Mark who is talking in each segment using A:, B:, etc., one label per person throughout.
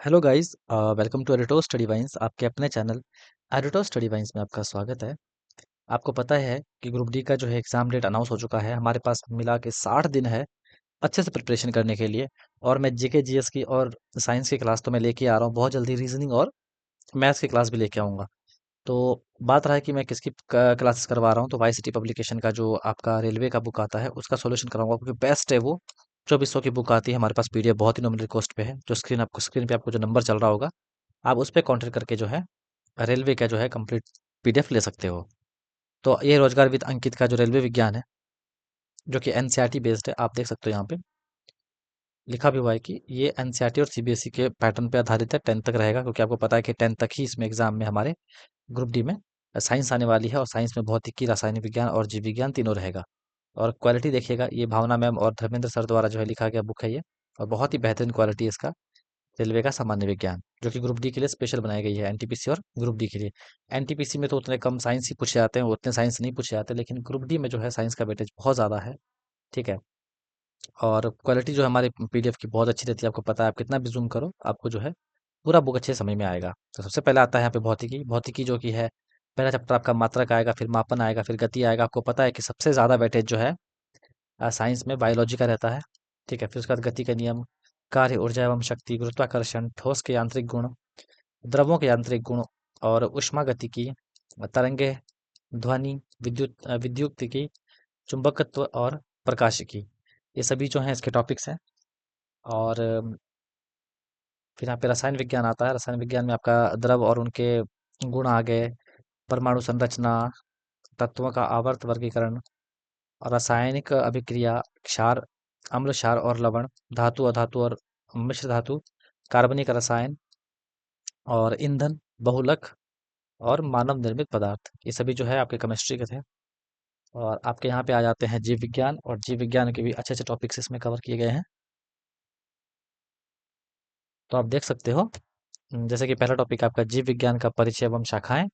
A: Hello guys, welcome to edito study vines. आपके अपने channel एडिटो study wines में आपका स्वागत है। आपको पता है कि ग्रुप डी का जो है एग्जाम डेट अनाउंस हो चुका है। हमारे पास मिला के 60 दिन है अच्छे से प्रिपरेशन करने के लिए। और मैं जीके जीएस की और साइंस की क्लास तो मैं लेके आ रहा हूँ, बहुत जल्दी रीजनिंग और मैथ्स की क्लास भी लेके आऊँगा। तो बात रहा है कि मैं किसकी क्लासेस करवा रहा हूँ, तो वाई सिटी पब्लिकेशन का जो आपका रेलवे का बुक आता है उसका सॉल्यूशन कराऊंगा, क्योंकि बेस्ट है वो। 2400 की बुक आती है हमारे पास, पीडीएफ बहुत ही नॉमिनल कॉस्ट पे है। जो स्क्रीन पे आपको जो नंबर चल रहा होगा, आप उस पे कॉन्टेक्ट करके जो है रेलवे का जो है कंप्लीट पीडीएफ ले सकते हो। तो ये रोजगार विद अंकित का जो रेलवे विज्ञान है, जो कि एनसीईआरटी बेस्ड है, आप देख सकते हो यहाँ पे लिखा भी हुआ है कि ये एनसीईआरटी और सीबीएसई के पैटर्न पे आधारित है। 10th तक रहेगा, क्योंकि आपको पता है कि 10th तक ही इसमें एग्जाम में हमारे ग्रुप डी में साइंस आने वाली है। और साइंस में भौतिकी, रासायनिक विज्ञान और जीव विज्ञान तीनों रहेगा। और क्वालिटी देखिएगा, ये भावना मैम और धर्मेंद्र सर द्वारा जो है लिखा गया बुक है ये। और बहुत ही बेहतरीन क्वालिटी है इसका। रेलवे का सामान्य विज्ञान, जो कि ग्रुप डी के लिए स्पेशल बनाई गई है, एनटीपीसी और ग्रुप डी के लिए। एनटीपीसी में तो उतने कम साइंस ही पूछे जाते हैं, उतने साइंस नहीं पूछे जाते, लेकिन ग्रुप डी में जो है साइंस का वेटेज बहुत ज़्यादा है। ठीक है। और क्वालिटी जो है हमारे पीडीएफ की बहुत अच्छी रहती है। आपको पता है, आप कितना भी जूम करो आपको जो है पूरा बुक अच्छे समझ में आएगा। तो सबसे पहले आता है यहाँ पे भौतिकी। भौतिकी जो कि है, पहला चैप्टर आपका मात्रक आएगा, फिर मापन आएगा, फिर गति आएगा। आपको पता है कि सबसे ज़्यादा वेटेज जो है साइंस में बायोलॉजी का रहता है। ठीक है। फिर उसके बाद गति के नियम, कार्य, ऊर्जा एवं शक्ति, गुरुत्वाकर्षण, ठोस के यांत्रिक गुण, द्रवों के यांत्रिक गुण और ऊष्मागतिकी, तरंगे, ध्वनि, विद्युतिकी, चुंबकत्व और प्रकाशिकी, ये सभी जो हैं इसके टॉपिक्स हैं। और फिर यहाँ पे रसायन विज्ञान आता है। रसायन विज्ञान में आपका द्रव और उनके गुण आ गए, परमाणु संरचना, तत्वों का आवर्त वर्गीकरण और रासायनिक अभिक्रिया, क्षार, अम्ल, क्षार और लवण, धातु, अधातु और मिश्र धातु, कार्बनिक रसायन और ईंधन, बहुलक और मानव निर्मित पदार्थ, ये सभी जो है आपके केमिस्ट्री के थे। और आपके यहाँ पे आ जाते हैं जीव विज्ञान, और जीव विज्ञान के भी अच्छे अच्छे टॉपिक्स इसमें कवर किए गए हैं। तो आप देख सकते हो, जैसे कि पहला टॉपिक आपका जीव विज्ञान का परिचय एवं शाखाएं,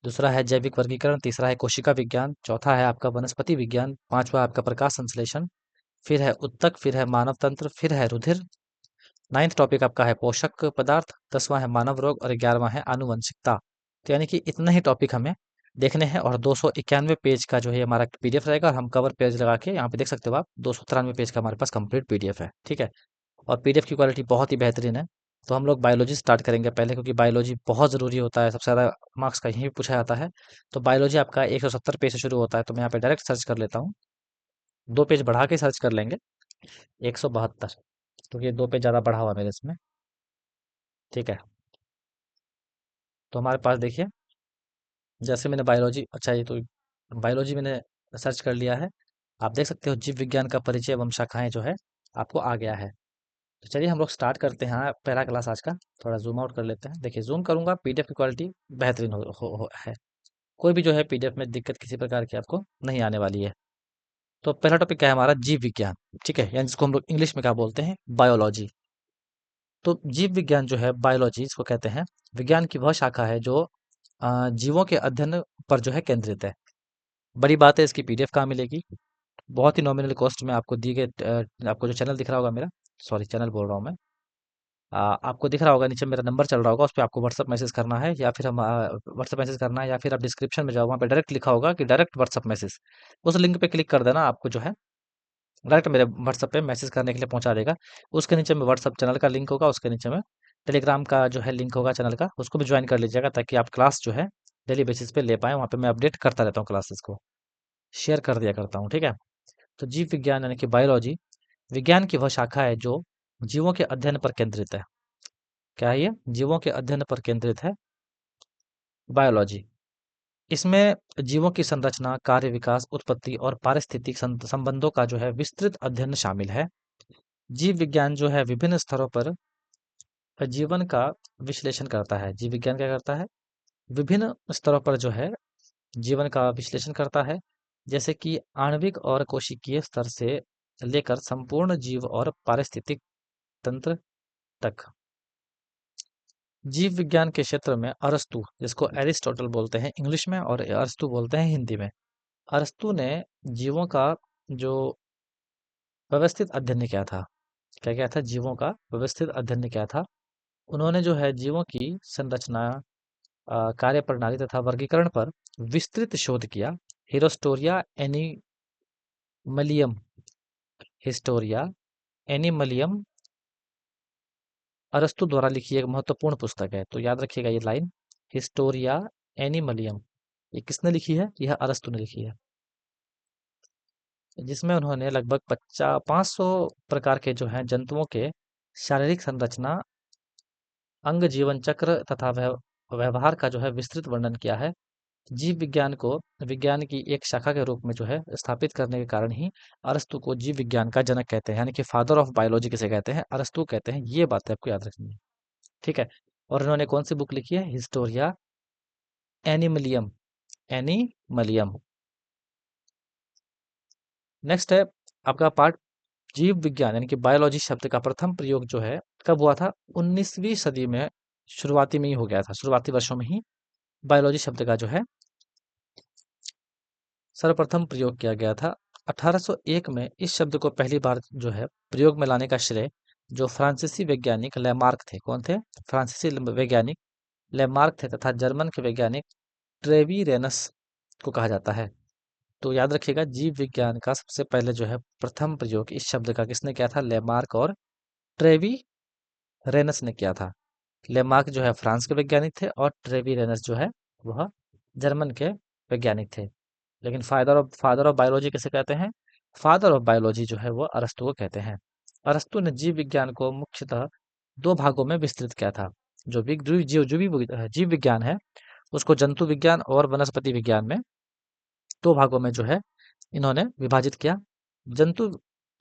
A: दूसरा है जैविक वर्गीकरण, तीसरा है कोशिका विज्ञान, चौथा है आपका वनस्पति विज्ञान, पांचवा आपका प्रकाश संश्लेषण, फिर है उत्तक, फिर है मानव तंत्र, फिर है रुधिर, नाइन्थ टॉपिक आपका है पोषक पदार्थ, 10वां है मानव रोग और 11वां है आनुवंशिकता। तो यानी कि इतना ही टॉपिक हमें देखने हैं। और 291 पेज का जो है हमारा पीडीएफ रहेगा, और हम कवर पेज लगा के यहाँ पे देख सकते हो आप, 293 पेज का हमारे पास कंप्लीट पीडीएफ है। ठीक है। और पीडीएफ की क्वालिटी बहुत ही बेहतरीन है। तो हम लोग बायोलॉजी स्टार्ट करेंगे पहले, क्योंकि बायोलॉजी बहुत ज़रूरी होता है, सबसे ज़्यादा मार्क्स का यहीं पे पूछा जाता है। तो बायोलॉजी आपका 170 पेज से शुरू होता है, तो मैं यहाँ पे डायरेक्ट सर्च कर लेता हूँ। 2 पेज बढ़ा के सर्च कर लेंगे, 172, क्योंकि 2 पेज ज़्यादा बढ़ा हुआ है मेरे इसमें। ठीक है। तो हमारे पास देखिए, जैसे मैंने बायोलॉजी, अच्छा ये तो बायोलॉजी मैंने सर्च कर लिया है। आप देख सकते हो जीव विज्ञान का परिचय एवं शाखाएं जो है आपको आ गया है। तो चलिए हम लोग स्टार्ट करते हैं। हाँ, पहला क्लास आज का। थोड़ा जूम आउट कर लेते हैं। देखिए, जूम करूंगा, पीडीएफ की क्वालिटी बेहतरीन है। कोई भी जो है पीडीएफ में दिक्कत किसी प्रकार की आपको नहीं आने वाली है। तो पहला टॉपिक क्या है हमारा, जीव विज्ञान। ठीक है, यानी जिसको हम लोग इंग्लिश में क्या बोलते हैं, बायोलॉजी। तो जीव विज्ञान जो है, बायोलॉजी इसको कहते हैं, विज्ञान की वह शाखा है जो जीवों के अध्ययन पर जो है केंद्रित है। बड़ी बात है, इसकी पीडीएफ कहाँ मिलेगी? बहुत ही नॉमिनल कॉस्ट में आपको दिए गए, आपको जो चैनल दिख रहा होगा मेरा, सॉरी चैनल बोल रहा हूँ मैं, आपको दिख रहा होगा नीचे मेरा नंबर चल रहा होगा, उस पे आपको व्हाट्सअप मैसेज करना है, या फिर हम व्हाट्सअप मैसेज करना है, या फिर आप डिस्क्रिप्शन में जाओ, वहाँ पे डायरेक्ट लिखा होगा कि डायरेक्ट व्हाट्सअप मैसेज। उस लिंक पे क्लिक कर देना, आपको जो है डायरेक्ट मेरे व्हाट्सअप पे मैसेज करने के लिए पहुंचा देगा। उसके नीचे में व्हाट्सअप चैनल का लिंक होगा, उसके नीचे में टेलीग्राम का जो है लिंक होगा चैनल का, उसको भी ज्वाइन कर लीजिएगा, ताकि आप क्लास जो है डेली बेसिस पे ले पाएँ। वहाँ पे मैं अपडेट करता रहता हूँ, क्लासेस को शेयर कर दिया करता हूँ। ठीक है। तो जीव विज्ञान यानी कि बायोलॉजी, विज्ञान की वह शाखा है जो जीवों के अध्ययन पर केंद्रित है। क्या है ये? जीवों के अध्ययन पर केंद्रित है बायोलॉजी। इसमें जीवों की संरचना, कार्य, विकास, उत्पत्ति और पारिस्थितिक संबंधों का जो है विस्तृत अध्ययन शामिल है। जीव विज्ञान जो है विभिन्न स्तरों पर जीवन का विश्लेषण करता है। जीव विज्ञान क्या करता है? विभिन्न स्तरों पर जो है जीवन का विश्लेषण करता है, जैसे कि आणविक और कोशिकीय स्तर से लेकर संपूर्ण जीव और पारिस्थितिक तंत्र तक। जीव विज्ञान के क्षेत्र में अरस्तु, जिसको एरिस्टोटल बोलते हैं इंग्लिश में और अरस्तु बोलते हैं हिंदी में, अरस्तु ने जीवों का जो व्यवस्थित अध्ययन किया था। क्या क्या था? जीवों का व्यवस्थित अध्ययन किया था। उन्होंने जो है जीवों की संरचना, कार्यप्रणाली तथा वर्गीकरण पर विस्तृत शोध किया। हिरोस्टोरिया एनिमलियम हिस्टोरिया एनिमलियम अरस्तु द्वारा लिखी एक महत्वपूर्ण पुस्तक है। तो याद रखिएगा ये लाइन, हिस्टोरिया एनिमलियम, ये किसने लिखी है? यह अरस्तु ने लिखी है, जिसमें उन्होंने लगभग 500 प्रकार के जो हैं जंतुओं के शारीरिक संरचना, अंग, जीवन चक्र तथा व्यवहार का जो है विस्तृत वर्णन किया है। जीव विज्ञान को विज्ञान की एक शाखा के रूप में जो है स्थापित करने के कारण ही अरस्तु को जीव विज्ञान का जनक कहते हैं, यानी कि फादर ऑफ बायोलॉजी किसे कहते हैं? अरस्तु कहते हैं। ये बात आपको याद रखनी है, ठीक है। और इन्होंने कौन सी बुक लिखी है? हिस्टोरिया एनिमलियम, एनिमलियम। नेक्स्ट है आपका पार्ट, जीव विज्ञान यानी कि बायोलॉजी शब्द का प्रथम प्रयोग जो है कब हुआ था? 19वीं सदी में, शुरुआती में ही हो गया था, शुरुआती वर्षों में ही बायोलॉजी शब्द का जो है सर्वप्रथम प्रयोग किया गया था। 1801 में इस शब्द को पहली बार जो है प्रयोग में लाने का श्रेय जो फ्रांसीसी वैज्ञानिक लेमार्क थे। कौन थे? फ्रांसीसी वैज्ञानिक लेमार्क थे, तथा जर्मन के वैज्ञानिक ट्रेवीरेनस को कहा जाता है। तो याद रखिएगा, जीव विज्ञान का सबसे पहले जो है प्रथम प्रयोग इस शब्द का किसने किया था? लेमार्क और ट्रेवीरेनस ने किया था। लेमार्क जो है फ्रांस के वैज्ञानिक थे और ट्रेवीरेनस जो है वह जर्मन के वैज्ञानिक थे। लेकिन फादर ऑफ बायोलॉजी किसे कहते हैं? फादर ऑफ बायोलॉजी जो है वो अरस्तु को कहते हैं। अरस्तु ने जीव विज्ञान को मुख्यतः दो भागों में विस्तृत किया था। जो भी जीव विज्ञान है उसको जंतु विज्ञान और वनस्पति विज्ञान में दो भागों में जो है इन्होंने विभाजित किया। जंतु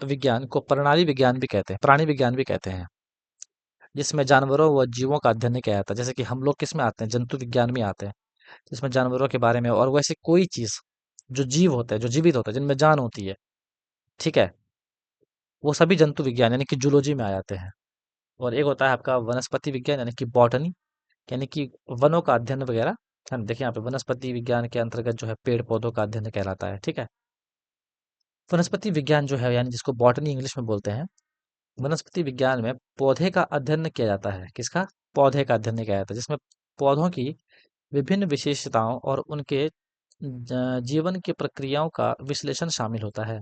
A: विज्ञान को प्रणाली विज्ञान भी कहते हैं, प्राणी विज्ञान भी कहते हैं, जिसमें जानवरों व जीवों का अध्ययन किया जाता है। जैसे कि हम लोग किस में आते हैं? जंतु विज्ञान में आते हैं, जिसमें जानवरों के बारे में और वैसे कोई चीज जो जीव होते हैं, जो जीवित होते हैं, जिनमें जान होती है, ठीक है, वो सभी जंतु विज्ञान यानी कि जूलॉजी में आ जाते हैं। और एक होता है आपका वनस्पति विज्ञान यानी कि बॉटनी, यानी कि वनों का अध्ययन वगैरह। हम देखिए यहाँ पे वनस्पति विज्ञान के अंतर्गत जो है पेड़ पौधों का अध्ययन कहलाता है, ठीक है। वनस्पति विज्ञान जो है यानी जिसको बॉटनी इंग्लिश में बोलते हैं, वनस्पति विज्ञान में पौधे का अध्ययन किया जाता है। किसका? पौधे का अध्ययन किया जाता है, जिसमें पौधों की विभिन्न विशेषताओं और उनके जीवन की प्रक्रियाओं का विश्लेषण शामिल होता है।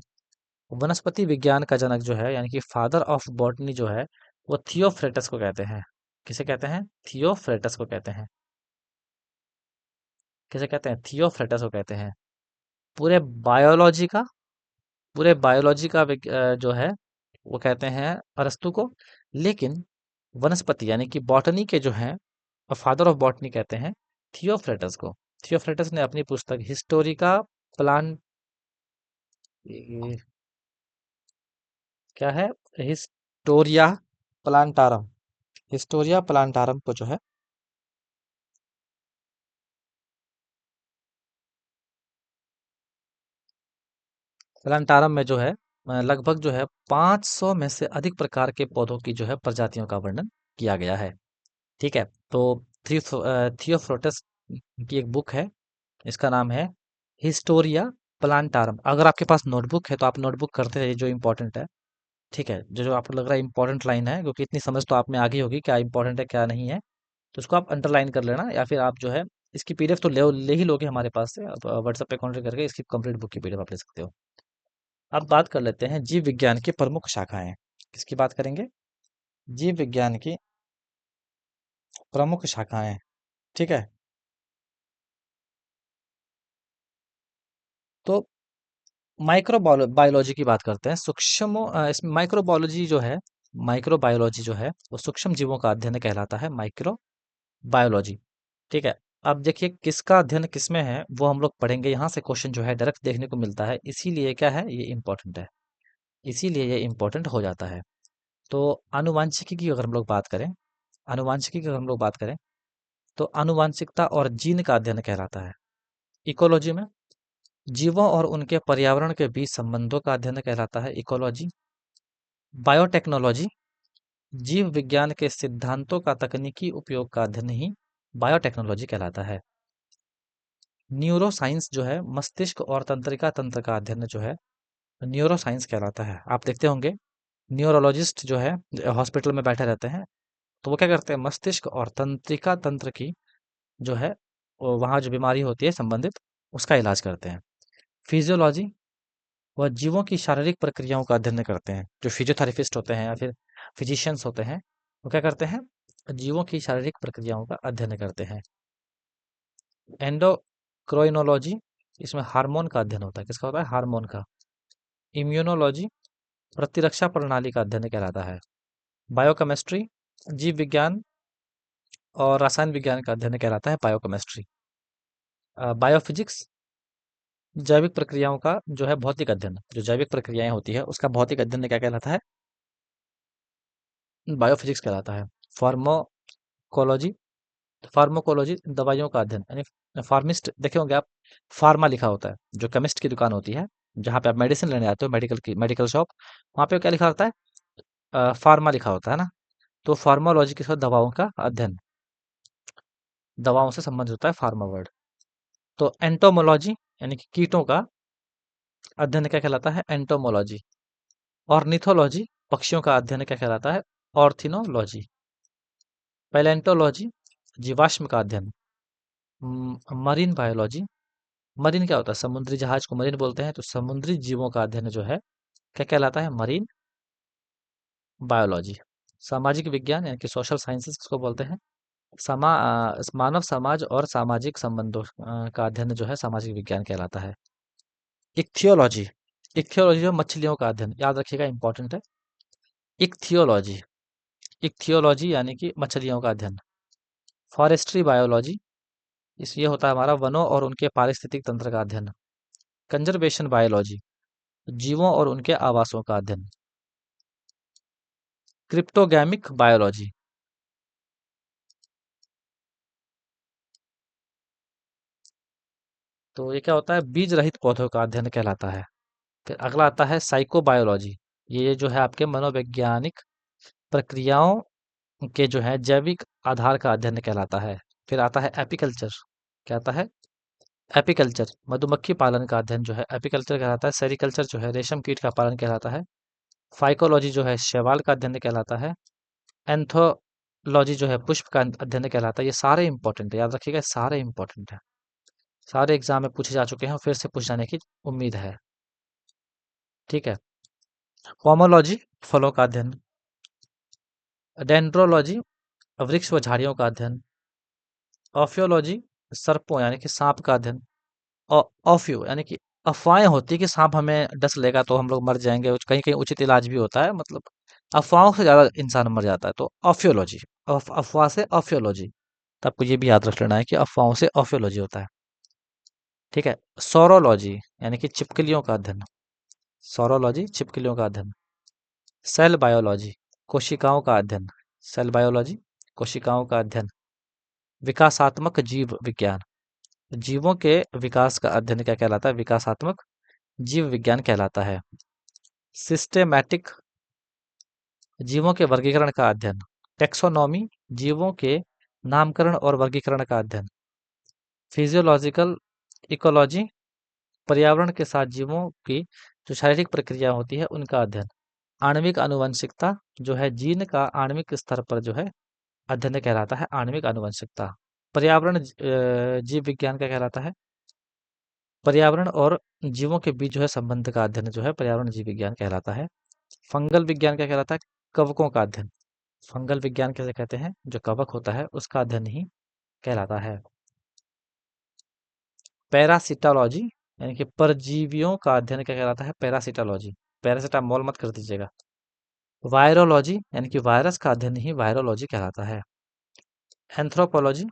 A: वनस्पति विज्ञान का जनक जो है यानी कि फादर ऑफ बॉटनी जो है वो थियोफ्रेटस को कहते हैं। किसे कहते हैं? थियोफ्रेटस को कहते हैं। किसे कहते हैं? थियोफ्रेटस को कहते हैं। पूरे बायोलॉजी का जो है वो कहते हैं अरस्तु को। लेकिन वनस्पति यानी कि बॉटनी के जो हैं फादर ऑफ बॉटनी कहते हैं थियोफ्रेटस को। थियोफ्रेटस ने अपनी पुस्तक हिस्टोरिका प्लान क्या है? हिस्टोरिया प्लांटारम, हिस्टोरिया प्लांटारम को जो है प्लांटारम में जो है लगभग जो है 500 में से अधिक प्रकार के पौधों की जो है प्रजातियों का वर्णन किया गया है, ठीक है। तो थियोफ्रोटस की एक बुक है, इसका नाम है हिस्टोरिया प्लांटारम। अगर आपके पास नोटबुक है तो आप नोटबुक करते रहिए, जो इंपॉर्टेंट है, ठीक है। जो जो आपको लग रहा है इंपॉर्टेंट लाइन है, क्योंकि इतनी समझ तो आप में आ गई होगी क्या इंपॉर्टेंट है क्या नहीं है, तो उसको आप अंडरलाइन कर लेना, या फिर आप जो है इसकी पीडीएफ तो ले ही लोगे हमारे पास से, आप व्हाट्सएप पे कॉन्टेक्ट करके इसकी कंप्लीट बुक की पीडीएफ आप ले सकते हो। अब बात कर लेते हैं जीव विज्ञान की प्रमुख शाखाएं। किसकी बात करेंगे? जीव विज्ञान की प्रमुख शाखाएं, ठीक है। तो माइक्रो बायोलॉजी की बात करते हैं। इसमें माइक्रोबायोलॉजी जो है, माइक्रोबायोलॉजी जो है वो सूक्ष्म जीवों का अध्ययन कहलाता है, माइक्रो बायोलॉजी, ठीक है। अब देखिए किसका अध्ययन किसमें है वो हम लोग पढ़ेंगे। यहाँ से क्वेश्चन जो है डायरेक्ट देखने को मिलता है, इसीलिए क्या है ये इंपॉर्टेंट है, इसीलिए ये इंपॉर्टेंट हो जाता है। तो आनुवांशिकी की अगर हम लोग बात करें, आनुवांशिकी की अगर हम लोग बात करें तो आनुवांशिकता और जीन का अध्ययन कहलाता है। इकोलॉजी में जीवों और उनके पर्यावरण के बीच संबंधों का अध्ययन कहलाता है, इकोलॉजी। बायोटेक्नोलॉजी जीव विज्ञान के सिद्धांतों का तकनीकी उपयोग का अध्ययन ही बायोटेक्नोलॉजी कहलाता है। न्यूरो साइंस जो है मस्तिष्क और तंत्रिका तंत्र का अध्ययन जो है न्यूरो साइंस कहलाता है। आप देखते होंगे न्यूरोलॉजिस्ट जो है हॉस्पिटल में बैठे रहते हैं, तो वो क्या करते हैं, मस्तिष्क और तंत्रिका तंत्र की जो है वहाँ जो बीमारी होती है संबंधित, उसका इलाज करते हैं। फिजियोलॉजी, वह जीवों की शारीरिक प्रक्रियाओं का अध्ययन करते हैं। जो फिजियोथेरेपिस्ट होते हैं या फिर फिजिशियंस होते हैं, वो क्या करते हैं, जीवों की शारीरिक प्रक्रियाओं का अध्ययन करते हैं। एंडोक्राइनोलॉजी, इसमें हार्मोन का अध्ययन होता है। किसका होता है, हार्मोन का। इम्यूनोलॉजी, प्रतिरक्षा प्रणाली का अध्ययन कहलाता है। बायोकेमिस्ट्री, जीव विज्ञान और रसायन विज्ञान का अध्ययन कहलाता है बायोकेमिस्ट्री। बायोफिजिक्स, जैविक प्रक्रियाओं का जो है भौतिक अध्ययन, जो जैविक प्रक्रियाएं होती है उसका भौतिक अध्ययन क्या कहलाता है, बायोफिजिक्स कहलाता है। फार्माकोलॉजी, फार्माकोलॉजी दवाइयों का अध्ययन, यानी फार्मिस्ट देखे होंगे आप, फार्मा लिखा होता है, जो केमिस्ट की दुकान होती है, जहाँ पे आप मेडिसिन लेने आते हो, मेडिकल शॉप, वहाँ पे क्या लिखा होता है, फार्मा लिखा होता है ना। तो फार्मालॉजी के साथ दवाओं का अध्ययन, दवाओं से संबंधित होता है फार्मा वर्ड। तो एंटोमोलॉजी, यानी कि कीटों का अध्ययन क्या कहलाता है, एंटोमोलॉजी। ऑर्निथोलॉजी, पक्षियों का अध्ययन क्या कहलाता है, ऑर्थिनोलॉजी। पैलेंटोलॉजी, जीवाश्म का अध्ययन। मरीन बायोलॉजी, मरीन क्या होता है, समुद्री जहाज को मरीन बोलते हैं, तो समुद्री जीवों का अध्ययन जो है क्या कहलाता है, मरीन बायोलॉजी। सामाजिक विज्ञान, यानी कि सोशल साइंसेस किसको बोलते हैं, मानव समाज और सामाजिक संबंधों का अध्ययन जो है सामाजिक विज्ञान कहलाता है। इक्थियोलॉजी, इक्थियोलॉजी जो मछलियों का अध्ययन, याद रखिएगा, इंपॉर्टेंट है। इक्थियोलॉजी, इक्थियोलॉजी यानी कि मछलियों का अध्ययन। फॉरेस्ट्री बायोलॉजी, इस ये होता है हमारा वनों और उनके पारिस्थितिक तंत्र का अध्ययन। कंजर्वेशन बायोलॉजी, जीवों और उनके आवासों का अध्ययन। क्रिप्टोगैमिक बायोलॉजी, तो ये क्या होता है, बीज रहित पौधों का अध्ययन कहलाता है। फिर अगला आता है साइकोबायोलॉजी, ये जो है आपके मनोवैज्ञानिक प्रक्रियाओं के जो है जैविक आधार का अध्ययन कहलाता है। फिर आता है एपिकल्चर, क्या आता है, एपिकल्चर, मधुमक्खी पालन का अध्ययन जो है एपिकल्चर कहलाता है। सेरिकल्चर जो है रेशम कीट का पालन कहलाता है। फाइकोलॉजी जो है शैवाल का अध्ययन कहलाता है। एंथोलॉजी जो है पुष्प का अध्ययन कहलाता है। ये सारे इंपॉर्टेंट है, याद रखिएगा, सारे इंपॉर्टेंट है, सारे एग्जाम में पूछे जा चुके हैं और फिर से पूछ जाने की उम्मीद है। ठीक है। पोमोलॉजी, फलों का अध्ययन। डेंड्रोलॉजी, वृक्ष व झाड़ियों का अध्ययन। ऑफियोलॉजी, सर्पों यानी कि सांप का अध्ययन। ऑफियो यानी कि अफवाहें होती है कि सांप हमें डस लेगा तो हम लोग मर जाएंगे, कहीं कहीं उचित इलाज भी होता है, मतलब अफवाहों से ज्यादा इंसान मर जाता है, तो ऑफियोलॉजी, अफवाह से ऑफियोलॉजी। तो आपको ये भी याद रख लेना है कि अफवाहों से ऑफियोलॉजी होता है। ठीक है। सोरोलॉजी यानी कि छिपकलियों का अध्ययन, सोरोलॉजी छिपकलियों का अध्ययन। सेल बायोलॉजी, कोशिकाओं का अध्ययन, सेल बायोलॉजी कोशिकाओं का अध्ययन। विकासात्मक जीव विज्ञान, जीवों के विकास का अध्ययन क्या कहलाता है, विकासात्मक जीव विज्ञान कहलाता है। सिस्टेमैटिक, जीवों के वर्गीकरण का अध्ययन। टेक्सोनॉमी, जीवों के नामकरण और वर्गीकरण का अध्ययन। फिजियोलॉजिकल इकोलॉजी, पर्यावरण के साथ जीवों की जो शारीरिक प्रक्रिया होती है उनका अध्ययन। आणविक आनुवंशिकता, जो है जीन का आणविक स्तर पर जो है अध्ययन कहलाता है, आणविक आनुवंशिकता। पर्यावरण जीव विज्ञान का कहलाता है, पर्यावरण और जीवों के बीच जो है संबंध का अध्ययन जो है पर्यावरण जीव विज्ञान कहलाता है। फंगल विज्ञान क्या कहलाता है, कवकों का अध्ययन, फंगल विज्ञान कैसे कहते हैं, जो कवक होता है उसका अध्ययन ही कहलाता है। पैरासिटोलॉजी यानी कि परजीवियों का अध्ययन क्या कहलाता है, पैरासिटोलॉजी, पैरासिटामोल मत कर दीजिएगा। वायरोलॉजी यानी कि वायरस का अध्ययन ही वायरोलॉजी कहलाता है। एंथ्रोपोलॉजी,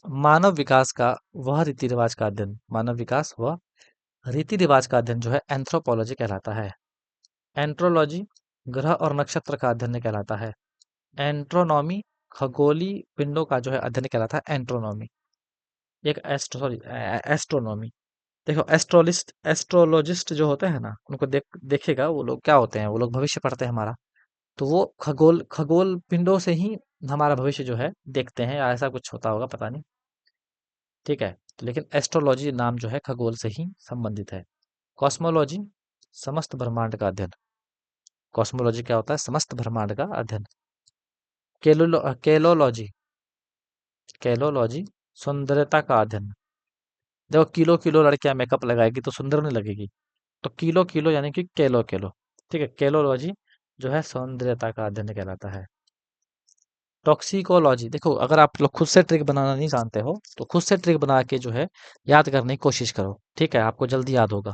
A: मानव विकास का वह रीति रिवाज का अध्ययन, मानव विकास व रीति रिवाज का अध्ययन जो है एंथ्रोपोलॉजी कहलाता है। एंट्रोलॉजी, ग्रह और नक्षत्र का अध्ययन कहलाता है। एंट्रोनॉमी, खगोलीय पिंडों का जो है अध्ययन कहलाता है एंट्रोनॉमी। एक एस्ट्रोनॉमी, देखो एस्ट्रोलॉजिस्ट जो होते हैं ना, उनको देखिएगा, वो लोग क्या होते हैं, वो लोग भविष्य पढ़ते हैं हमारा, तो वो खगोल खगोल पिंडों से ही हमारा भविष्य जो है देखते हैं, या ऐसा कुछ होता होगा, पता नहीं। ठीक है। तो लेकिन एस्ट्रोलॉजी नाम जो है खगोल से ही संबंधित है। कॉस्मोलॉजी, समस्त ब्रह्मांड का अध्ययन, कॉस्मोलॉजी क्या होता है, समस्त ब्रह्मांड का अध्ययन। केलोलॉजी, केलोलॉजी सुंदरता का अध्ययन। देखो किलो किलो लड़कियां मेकअप लगाएगी तो सुंदर नहीं लगेगी, तो किलो किलो यानी कि केलो केलो। ठीक है, केलोलॉजी जो है सौंदर्यता का अध्ययन कहलाता है। टॉक्सिकोलॉजी, देखो अगर आप लोग खुद से ट्रिक बनाना नहीं जानते हो तो खुद से ट्रिक बना के जो है याद करने की कोशिश करो, ठीक है, आपको जल्दी याद होगा।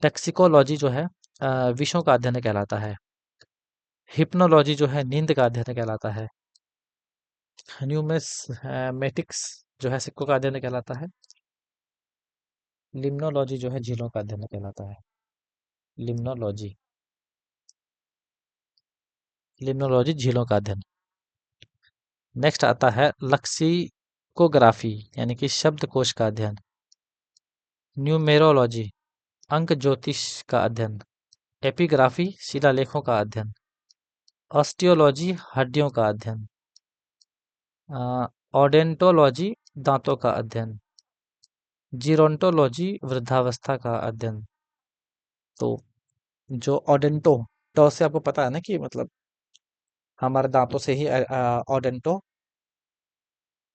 A: टॉक्सिकोलॉजी जो है विषयों का अध्ययन कहलाता है। हिप्नोलॉजी जो है नींद का अध्ययन कहलाता है। न्यूमिस्मेटिक्स जो है सिक्कों का अध्ययन कहलाता है। लिम्नोलॉजी जो है झीलों का अध्ययन कहलाता है। लिम्नोलॉजी, लिम्नोलॉजी झीलों का अध्ययन। नेक्स्ट आता है लक्सिकोग्राफी यानी कि शब्दकोश का अध्ययन। न्यूमेरोलॉजी अंक ज्योतिष का अध्ययन। एपिग्राफी शिलालेखों का अध्ययन। ऑस्टियोलॉजी हड्डियों का अध्ययन। ओडेंटोलॉजी दांतों का अध्ययन। जीरोंटोलॉजी वृद्धावस्था का अध्ययन। तो जो ओडेंटो, तो से आपको पता है ना कि मतलब हमारे दांतों से ही ओडेंटो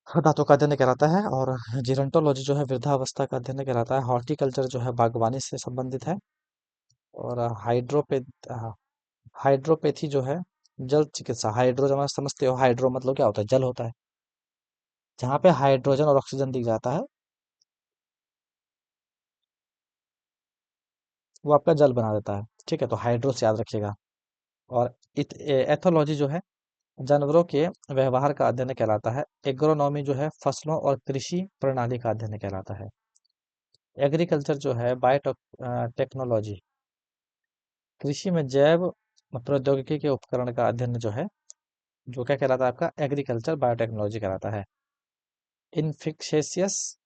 A: दांतों का अध्ययन कहलाता है। और जीरोंटोलॉजी जो है वृद्धावस्था का अध्ययन कहलाता है। हॉर्टिकल्चर जो है बागवानी से संबंधित है। और हाइड्रोपैथी जो है जल चिकित्सा। हाइड्रो जब आप समझते हो, हाइड्रो मतलब क्या होता है, जल होता है। जहाँ पे हाइड्रोजन और ऑक्सीजन दिख जाता है वो आपका जल बना देता है, ठीक है, तो हाइड्रो से याद रखिएगा। और एथोलॉजी जो है जानवरों के व्यवहार का अध्ययन कहलाता है। एग्रोनॉमी जो है फसलों और कृषि प्रणाली का अध्ययन कहलाता है। एग्रीकल्चर जो है बायोटेक्नोलॉजी कृषि में जैव प्रौद्योगिकी के उपकरण का अध्ययन जो है, जो क्या कहलाता है आपका एग्रीकल्चर बायोटेक्नोलॉजी कहलाता है। इन्फेक्शियस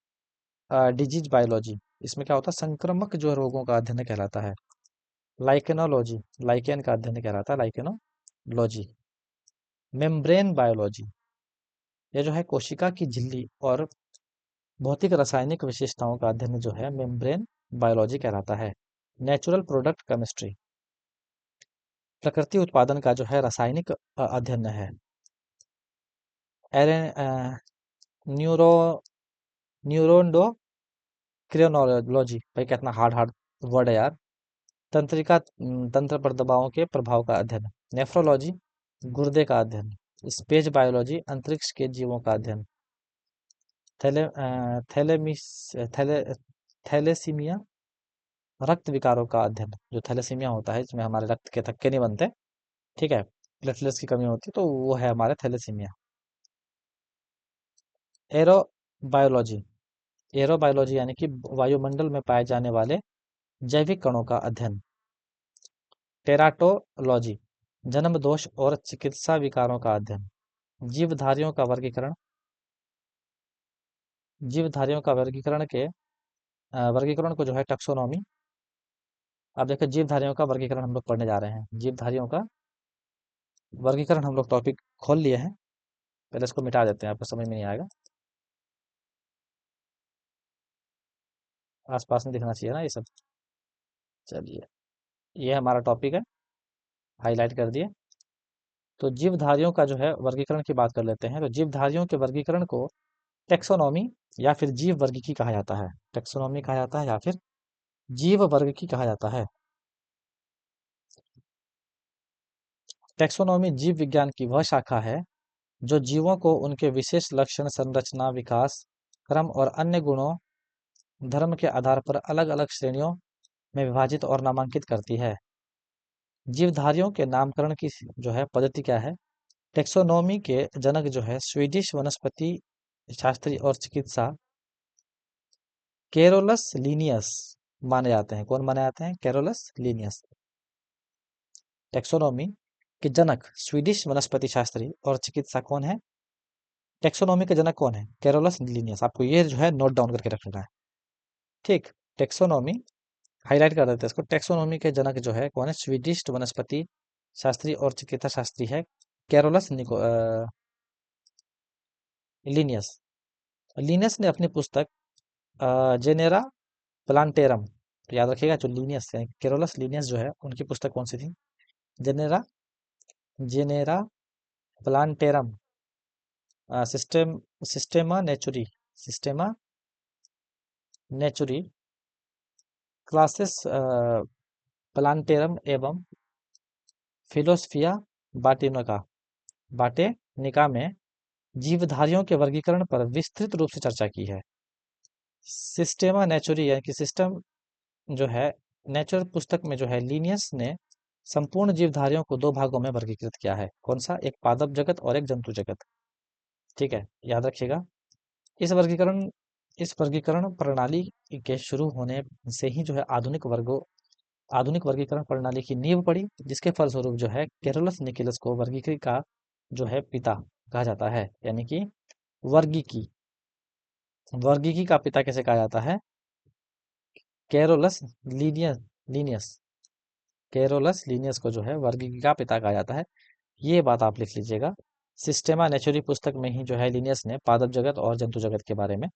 A: डिजीज बायोलॉजी, इसमें क्या होता है संक्रामक जो रोगों का अध्ययन कहलाता है। लाइकेनोलॉजी लाइकेन का अध्ययन कहलाता है लाइकेनोलॉजी। मेम्ब्रेन बायोलॉजी ये जो है कोशिका की झिल्ली और भौतिक रासायनिक विशेषताओं का अध्ययन जो है मेम्ब्रेन बायोलॉजी कहलाता है। नेचुरल प्रोडक्ट केमिस्ट्री प्रकृति उत्पादन का जो है रासायनिक अध्ययन है। एरे न्यूरो न्यूरोन्डोक्रिनोलॉजी, भाई कितना हार्ड हार्ड वर्ड है यार। तंत्रिका तंत्र पर दबावों के प्रभाव का अध्ययन। नेफ्रोलॉजी गुर्दे का अध्ययन। स्पेस बायोलॉजी अंतरिक्ष के जीवों का अध्ययन। थैले थैलेमिस थैले थैलेसीमिया रक्त विकारों का अध्ययन। जो थैलेसीमिया होता है इसमें हमारे रक्त के थक्के नहीं बनते, ठीक है, प्लेटलेट्स की कमी होती है, तो वो है हमारे थैलेसीमिया। एरोबायोलॉजी एरोबायोलॉजी यानी कि वायुमंडल में पाए जाने वाले जैविक कणों का अध्ययन। टेराटोलॉजी जन्म दोष और चिकित्सा विकारों का अध्ययन। जीवधारियों का वर्गीकरण जीवधारियों का वर्गीकरण के वर्गीकरण को जो है टैक्सोनॉमी। अब देखो जीवधारियों का वर्गीकरण हम लोग पढ़ने जा रहे हैं। जीवधारियों का वर्गीकरण हम लोग टॉपिक खोल लिए हैं, पहले इसको मिटा देते हैं, आपको समझ में नहीं आएगा। आसपास में दिखना चाहिए ना ये सब। चलिए, ये हमारा टॉपिक है, हाईलाइट कर दिए। तो जीवधारियों का जो है वर्गीकरण की बात कर लेते हैं। तो जीवधारियों के वर्गीकरण को टेक्सोनॉमी या फिर जीव वर्ग की कहा जाता है। टेक्सोनॉमी कहा जाता है या फिर जीव वर्ग की कहा जाता है। टेक्सोनॉमी जीव विज्ञान की वह शाखा है जो जीवों को उनके विशेष लक्षण, संरचना, विकास क्रम और अन्य गुणों धर्म के आधार पर अलग अलग श्रेणियों में विभाजित और नामांकित करती है। जीवधारियों के नामकरण की जो है पद्धति क्या है। टेक्सोनोमी के जनक जो है स्वीडिश वनस्पति शास्त्री और चिकित्सा केरोलस लीनियस माने जाते हैं। कौन माने जाते हैं, केरोलस लीनियस। टेक्सोनोमी के जनक स्वीडिश वनस्पति शास्त्री और चिकित्सा कौन है, टेक्सोनोमी के जनक कौन है, केरोलस लीनियस। आपको ये जो है नोट डाउन करके रखना है, ठीक। टेक्सोनोमी हाईलाइट कर देते हैं इसको। टेक्सोनोमी के जनक जो है कौन है, स्वीडिश वनस्पति शास्त्री और चिकित्सा शास्त्री है कैरोलस लिनियस। लिनियस ने अपनी पुस्तक जेनेरा प्लांटेरम, तो याद रखिएगा जो लिनियस है केरोलस लिनियस जो है उनकी पुस्तक कौन सी थी, genera genera plantarum, system सिस्टेमा नेचुरी, सिस्टेमा नेचुरी, classes plantarum एवं फिलोसफिया बाटिनिका, बाटेनिका में जीवधारियों के वर्गीकरण पर विस्तृत रूप से चर्चा की है। सिस्टेमा नेचुरी यानी कि सिस्टम जो है, नेचर पुस्तक में जो है लिनियस ने संपूर्ण जीवधारियों को दो भागों में वर्गीकृत किया है। कौन सा? एक पादप जगत और एक जंतु जगत। ठीक है, याद रखिएगा। इस वर्गीकरण इस वर्गीकरण प्रणाली के शुरू होने से ही जो है आधुनिक वर्गीकरण प्रणाली की नींव पड़ी, जिसके फलस्वरूप जो है केरोलस निकोलस को वर्गीकृत का जो है पिता कहा जाता है, यानी कि वर्गीकी वर्गीकी का पिता कैसे कहा जाता है? Carolus Linnaeus Linnaeus Carolus Linnaeus को जो है वर्गीकी का पिता कहा जाता है। ये बात आप लिख लीजिएगा। सिस्टेमा नेचुरी पुस्तक में ही जो है लिनियस ने पादप जगत और जंतु जगत के बारे में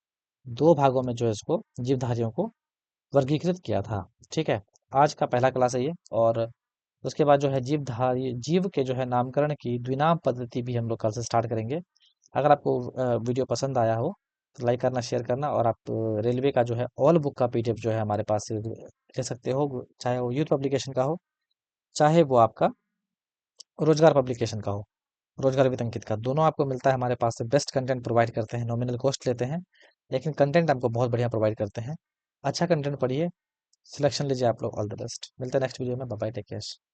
A: दो भागों में जो है इसको जीवधारियों को वर्गीकृत किया था। ठीक है, आज का पहला क्लास है ये। और उसके बाद जो है जीव के जो है नामकरण की द्विनाम पद्धति भी हम लोग कल से स्टार्ट करेंगे। अगर आपको वीडियो पसंद आया हो तो लाइक करना, शेयर करना, और आप रेलवे का जो है ऑल बुक का पीडीएफ जो है हमारे पास से ले सकते हो, चाहे वो यूथ पब्लिकेशन का हो, चाहे वो आपका रोजगार पब्लिकेशन का हो, रोजगार विद अंकित का। दोनों आपको मिलता है हमारे पास से। बेस्ट कंटेंट प्रोवाइड करते हैं, नॉमिनल कॉस्ट लेते हैं, लेकिन कंटेंट आपको बहुत बढ़िया प्रोवाइड करते हैं। अच्छा कंटेंट पढ़िए, सिलेक्शन लीजिए आप लोग। ऑल द बेस्ट, मिलते हैं नेक्स्ट वीडियो में। Bye bye, take care.